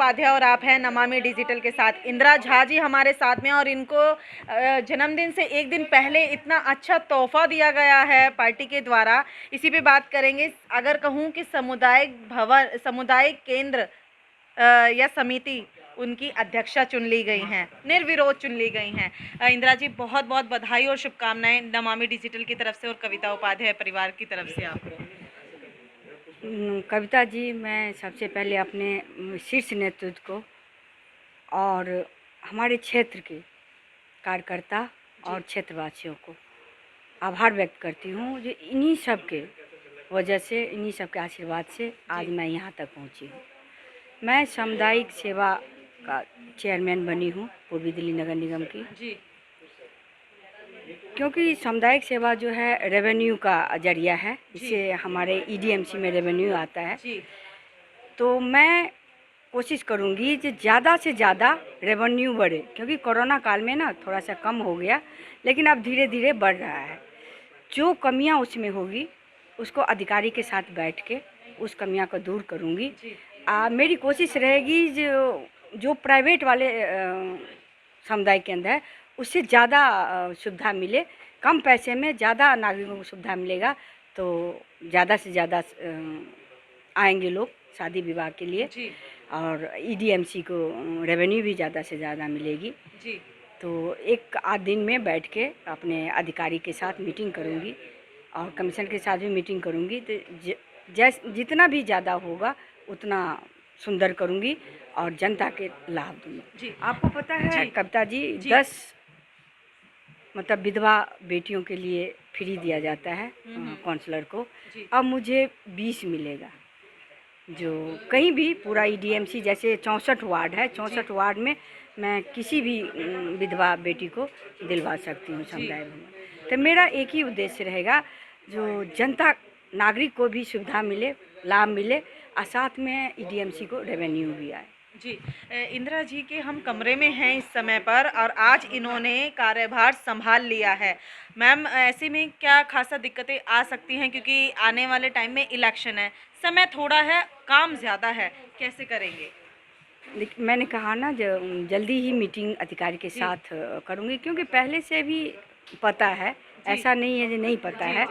उपाध्याय और आप हैं नमामि डिजिटल के साथ। इंदिरा झा जी हमारे साथ में, और इनको जन्मदिन से एक दिन पहले इतना अच्छा तोहफा दिया गया है पार्टी के द्वारा, इसी पे बात करेंगे। अगर कहूँ कि सामुदायिक भवन, सामुदायिक केंद्र या समिति उनकी अध्यक्षा चुन ली गई हैं, निर्विरोध चुन ली गई हैं। इंदिरा जी, बहुत बहुत बधाई और शुभकामनाएं नमामि डिजिटल की तरफ से और कविता उपाध्याय परिवार की तरफ से आपको। कविता जी, मैं सबसे पहले अपने शीर्ष नेतृत्व को और हमारे क्षेत्र के कार्यकर्ता और क्षेत्रवासियों को आभार व्यक्त करती हूँ, जो इन्हीं सब के वजह से, इन्हीं सब के आशीर्वाद से आज मैं यहाँ तक पहुँची हूँ। मैं सामुदायिक सेवा का चेयरमैन बनी हूँ पूर्वी दिल्ली नगर निगम की जी। क्योंकि सामुदायिक सेवा जो है रेवेन्यू का जरिया है, इससे हमारे ईडीएमसी में रेवेन्यू आता है जी। तो मैं कोशिश करूँगी कि ज़्यादा से ज़्यादा रेवेन्यू बढ़े, क्योंकि कोरोना काल में ना थोड़ा सा कम हो गया, लेकिन अब धीरे धीरे बढ़ रहा है। जो कमियां उसमें होगी उसको अधिकारी के साथ बैठ के उस कमियां को दूर करूँगी। मेरी कोशिश रहेगी जो प्राइवेट वाले समुदाय केंद्र है उससे ज़्यादा सुविधा मिले, कम पैसे में ज़्यादा नागरिकों को सुविधा मिलेगा तो ज़्यादा से ज़्यादा आएंगे लोग शादी विवाह के लिए जी। और ईडीएमसी को रेवेन्यू भी ज़्यादा से ज़्यादा मिलेगी जी। तो एक आध दिन में बैठ के अपने अधिकारी के साथ मीटिंग करूँगी और कमीशन के साथ भी मीटिंग करूँगी, तो जितना भी ज़्यादा होगा उतना सुंदर करूँगी और जनता के लाभ दूँगी जी। आपको पता है कविता जी, 10 मतलब विधवा बेटियों के लिए फ्री दिया जाता है काउंसलर को, अब मुझे 20 मिलेगा। जो कहीं भी पूरा ईडीएमसी जैसे 64 वार्ड है, 64 वार्ड में मैं किसी भी विधवा बेटी को दिलवा सकती हूँ समुदाय भवन। तो मेरा एक ही उद्देश्य रहेगा, जो जनता नागरिक को भी सुविधा मिले, लाभ मिले और साथ में ईडीएमसी को रेवेन्यू भी आए जी। इंदिरा जी के हम कमरे में हैं इस समय पर, और आज इन्होंने कार्यभार संभाल लिया है। मैम, ऐसे में क्या खासा दिक्कतें आ सकती हैं, क्योंकि आने वाले टाइम में इलेक्शन है, समय थोड़ा है, काम ज़्यादा है, कैसे करेंगे? मैंने कहा ना, जल्दी ही मीटिंग अधिकारी के साथ करूँगी, क्योंकि पहले से भी पता है, ऐसा नहीं है जो नहीं पता है।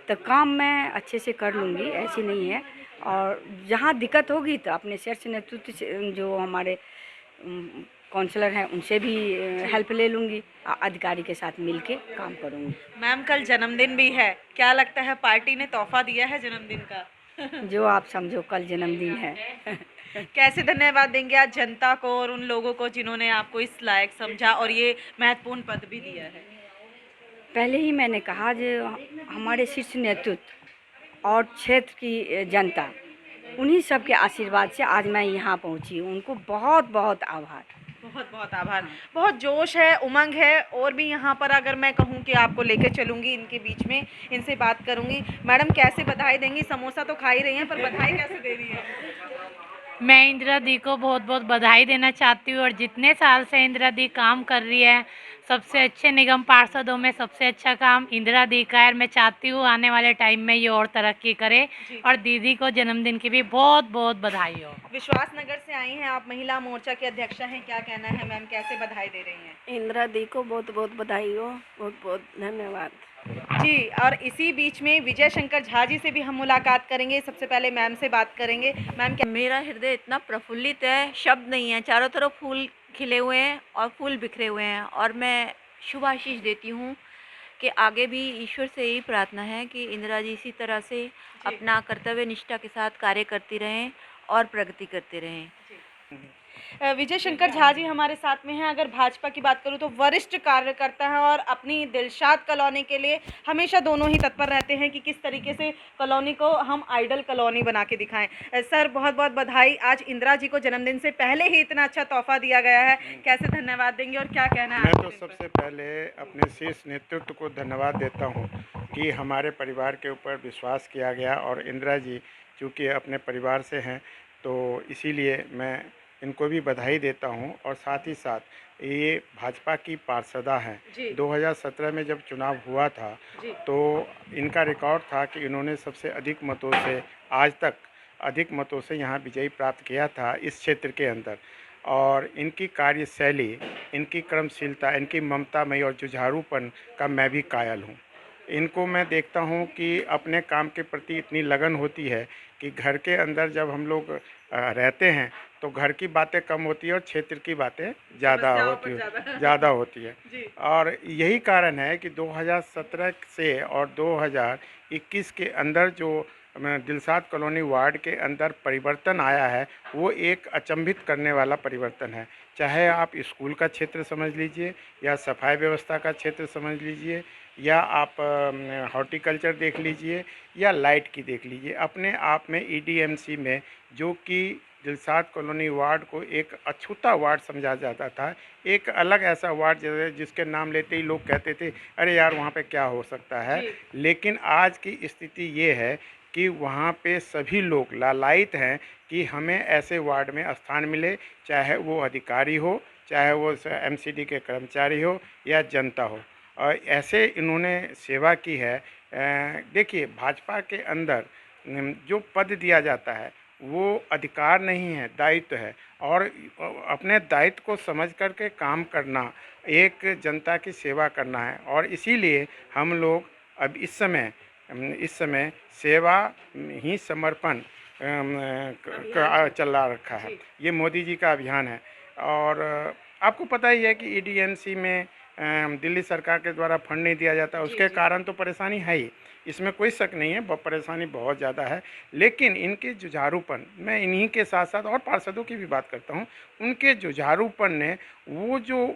तो काम मैं अच्छे से कर लूँगी, ऐसी नहीं है। और जहाँ दिक्कत होगी तो अपने शीर्ष नेतृत्व से, जो हमारे काउंसलर हैं, उनसे भी हेल्प ले लूँगी, अधिकारी के साथ मिलके काम करूँगी। मैम, कल जन्मदिन भी है, क्या लगता है पार्टी ने तोहफा दिया है जन्मदिन का? जो आप समझो, कल जन्मदिन है। कैसे धन्यवाद देंगे आज जनता को और उन लोगों को जिन्होंने आपको इस लायक समझा और ये महत्वपूर्ण पद भी दिया है? पहले ही मैंने कहा, जो हमारे शीर्ष नेतृत्व और क्षेत्र की जनता, उन्हीं सब के आशीर्वाद से आज मैं यहाँ पहुँची हूँ। उनको बहुत बहुत आभार, बहुत बहुत आभार। बहुत जोश है, उमंग है, और भी यहाँ पर अगर मैं कहूँ कि आपको लेके चलूँगी इनके बीच में, इनसे बात करूँगी। मैडम, कैसे बधाई देंगी? समोसा तो खा ही रही हैं, पर बधाई कैसे दे रही है? मैं इंदिरा दी को बहुत बहुत बधाई देना चाहती हूँ, और जितने साल से इंदिरा दी काम कर रही है, सबसे अच्छे निगम पार्षदों में सबसे अच्छा काम इंदिरा दी का है। मैं चाहती हूँ आने वाले टाइम में ये और तरक्की करे, और दीदी को जन्मदिन की भी बहुत बहुत बधाई हो। विश्वास नगर से आई हैं आप, महिला मोर्चा की अध्यक्षा हैं, क्या कहना है मैम, कैसे बधाई दे रही हैं? इंदिरा दी को बहुत बहुत बधाई हो, बहुत बहुत धन्यवाद जी। और इसी बीच में विजय शंकर झा जी से भी हम मुलाकात करेंगे। सबसे पहले मैम से बात करेंगे। मैम, क्या? मेरा हृदय इतना प्रफुल्लित है, शब्द नहीं है। चारों तरफ फूल खिले हुए हैं और फूल बिखरे हुए हैं, और मैं शुभ आशीष देती हूँ कि आगे भी ईश्वर से यही प्रार्थना है कि इंदिरा जी इसी तरह से अपना कर्तव्य निष्ठा के साथ कार्य करती रहें और प्रगति करते रहें। विजय शंकर झा जी हमारे साथ में हैं। अगर भाजपा की बात करूं तो वरिष्ठ कार्यकर्ता हैं, और अपनी दिलशाद कॉलोनी के लिए हमेशा दोनों ही तत्पर रहते हैं कि किस तरीके से कॉलोनी को हम आइडल कॉलोनी बना के दिखाएं। सर, बहुत बहुत बधाई। आज इंदिरा जी को जन्मदिन से पहले ही इतना अच्छा तोहफा दिया गया है, कैसे धन्यवाद देंगे और क्या कहना है? मैं तो सबसे पहले अपने शीर्ष नेतृत्व को धन्यवाद देता हूँ कि हमारे परिवार के ऊपर विश्वास किया गया, और इंदिरा जी चूँकि अपने परिवार से हैं तो इसीलिए मैं इनको भी बधाई देता हूं। और साथ ही साथ ये भाजपा की पार्षदा हैं। 2017 में जब चुनाव हुआ था तो इनका रिकॉर्ड था कि इन्होंने सबसे अधिक मतों से आज तक अधिक मतों से यहाँ विजयी प्राप्त किया था इस क्षेत्र के अंदर। और इनकी कार्यशैली, इनकी कर्मशीलता, इनकी ममतामयी और जुझारूपन का मैं भी कायल हूँ। इनको मैं देखता हूँ कि अपने काम के प्रति इतनी लगन होती है कि घर के अंदर जब हम लोग रहते हैं तो घर की बातें कम होती है और क्षेत्र की बातें ज़्यादा होती है। और यही कारण है कि 2017 से और 2021 के अंदर जो दिलशाद कॉलोनी वार्ड के अंदर परिवर्तन आया है वो एक अचंभित करने वाला परिवर्तन है। चाहे आप स्कूल का क्षेत्र समझ लीजिए या सफाई व्यवस्था का क्षेत्र समझ लीजिए या आप हॉर्टिकल्चर देख लीजिए या लाइट की देख लीजिए, अपने आप में ईडीएमसी में जो कि दिलशाद कॉलोनी वार्ड को एक अछूता वार्ड समझा जाता था, एक अलग ऐसा वार्ड जिसके नाम लेते ही लोग कहते थे अरे यार वहाँ पे क्या हो सकता है। लेकिन आज की स्थिति ये है कि वहाँ पे सभी लोग लालायित हैं कि हमें ऐसे वार्ड में स्थान मिले, चाहे वो अधिकारी हो, चाहे वो एमसीडी के कर्मचारी हो या जनता हो। और ऐसे इन्होंने सेवा की है। देखिए, भाजपा के अंदर जो पद दिया जाता है वो अधिकार नहीं है, दायित्व है। और अपने दायित्व को समझ करके काम करना, एक जनता की सेवा करना है। और इसीलिए हम लोग अब इस समय सेवा ही समर्पण चला रखा है। ये मोदी जी का अभियान है। और आपको पता ही है कि ईडीएमसी में दिल्ली सरकार के द्वारा फंड नहीं दिया जाता, उसके कारण तो परेशानी है ही, इसमें कोई शक नहीं है, परेशानी बहुत ज़्यादा है। लेकिन इनके जुझारूपन, मैं इन्हीं के साथ साथ और पार्षदों की भी बात करता हूँ, उनके जुझारूपन ने वो जो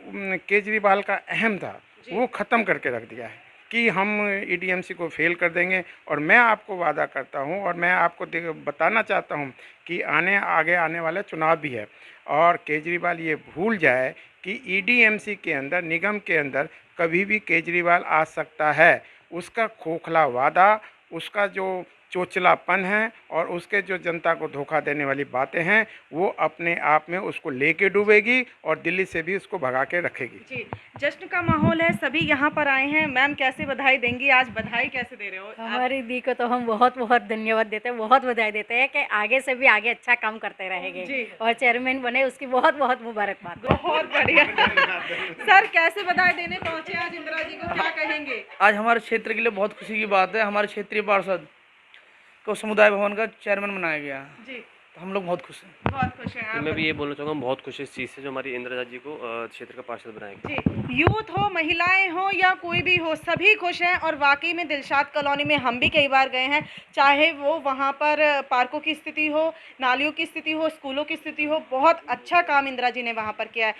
केजरीवाल का अहम था वो ख़त्म करके रख दिया है कि हम ईडीएमसी को फेल कर देंगे। और मैं आपको वादा करता हूं और मैं आपको बताना चाहता हूं कि आगे आने वाला चुनाव भी है और केजरीवाल ये भूल जाए कि ईडीएमसी के अंदर, निगम के अंदर कभी भी केजरीवाल आ सकता है। उसका खोखला वादा, उसका जो चोचलापन है और उसके जो जनता को धोखा देने वाली बातें हैं वो अपने आप में उसको लेके डूबेगी और दिल्ली से भी उसको भगा के रखेगी। जी, जश्न का माहौल है, सभी यहाँ पर आए हैं। मैम कैसे बधाई देंगी, आज बधाई कैसे दे रहे हो? हमारी दी को तो हम बहुत बहुत धन्यवाद देते हैं, बहुत बधाई देते हैं कि आगे से भी आगे अच्छा काम करते रहेंगे और चेयरमैन बने, उसकी बहुत बहुत मुबारकबाद। बहुत बढ़िया। सर कैसे बधाई देने पहुँचे आज इंदिरा जी को, क्या कहेंगे? आज हमारे क्षेत्र के लिए बहुत खुशी की बात है। हमारे क्षेत्रीय पार्षद को समुदाय भवन का चेयरमैन बनाया गया जी, तो हम लोग बहुत खुश हैं। बहुत खुश हैं। मैं भी ये बोलना चाहूँगा, बहुत खुश इस चीज़ से जो हमारी इंदिरा जी को क्षेत्र का पार्षद बनाएंगे। जी, यूथ हो, महिलाएं हो या कोई भी हो, सभी खुश हैं। और वाकई में दिलशाद कॉलोनी में हम भी कई बार गए हैं, चाहे वो वहाँ पर पार्कों की स्थिति हो, नालियों की स्थिति हो, स्कूलों की स्थिति हो, बहुत अच्छा काम इंदिरा जी ने वहाँ पर किया है।